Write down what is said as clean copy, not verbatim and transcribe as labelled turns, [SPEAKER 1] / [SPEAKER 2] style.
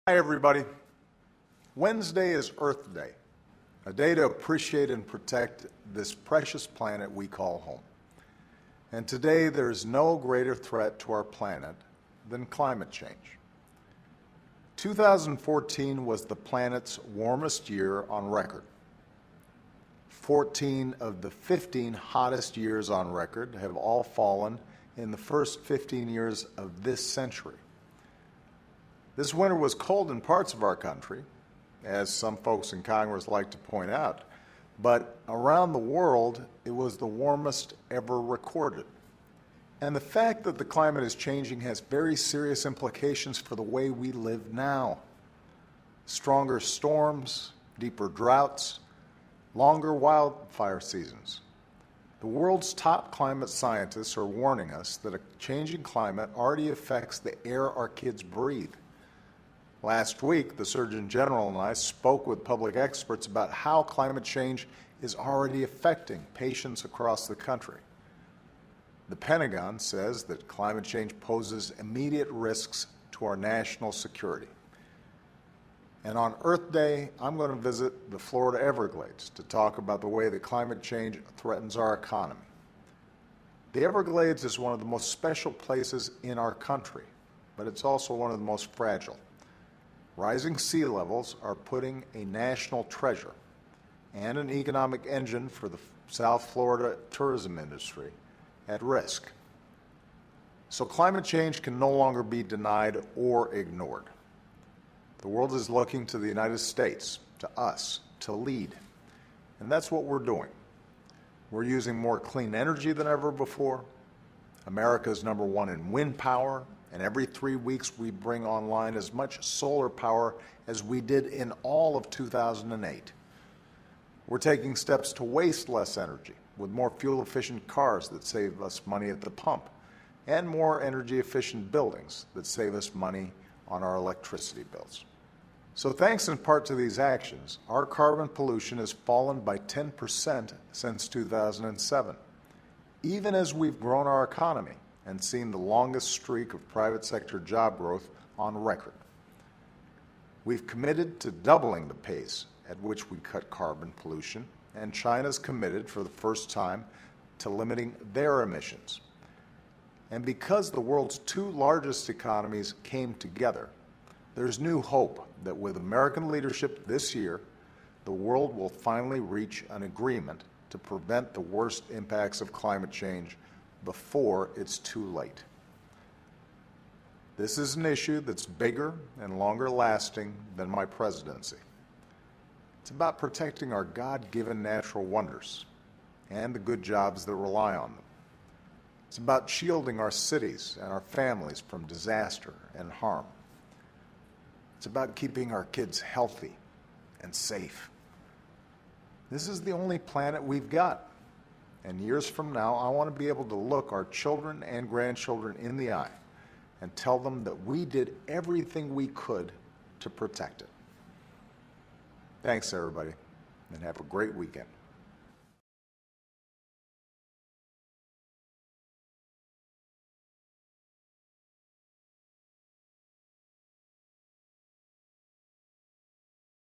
[SPEAKER 1] Hi, everybody. Wednesday is Earth Day, a day to appreciate and protect this precious planet we call home. And today, there's no greater threat to our planet than climate change. 2014 was the planet's warmest year on record. 14 of the 15 hottest years on record have all fallen in the first 15 years of this century. This winter was cold in parts of our country, as some folks in Congress like to point out, but around the world, it was the warmest ever recorded. And the fact that the climate is changing has very serious implications for the way we live now. Stronger storms, deeper droughts, longer wildfire seasons. The world's top climate scientists are warning us that a changing climate already affects the air our kids breathe. Last week, the Surgeon General and I spoke with public experts about how climate change is already affecting patients across the country. The Pentagon says that climate change poses immediate risks to our national security. And on Earth Day, I'm going to visit the Florida Everglades to talk about the way that climate change threatens our economy. The Everglades is one of the most special places in our country, but it's also one of the most fragile. Rising sea levels are putting a national treasure and an economic engine for the South Florida tourism industry at risk. So climate change can no longer be denied or ignored. The world is looking to the United States, to us, to lead. And that's what we're doing. We're using more clean energy than ever before. America is number one in wind power. And every 3 weeks, we bring online as much solar power as we did in all of 2008. We're taking steps to waste less energy with more fuel-efficient cars that save us money at the pump and more energy-efficient buildings that save us money on our electricity bills. So thanks in part to these actions, our carbon pollution has fallen by 10% since 2007, even as we've grown our economy and seen the longest streak of private sector job growth on record. We've committed to doubling the pace at which we cut carbon pollution, and China's committed for the first time to limiting their emissions. And because the world's two largest economies came together, there's new hope that with American leadership this year, the world will finally reach an agreement to prevent the worst impacts of climate change before it's too late. This is an issue that's bigger and longer lasting than my presidency. It's about protecting our God-given natural wonders and the good jobs that rely on them. It's about shielding our cities and our families from disaster and harm. It's about keeping our kids healthy and safe. This is the only planet we've got. And years from now, I want to be able to look our children and grandchildren in the eye and tell them that we did everything we could to protect it. Thanks, everybody, and have a great weekend.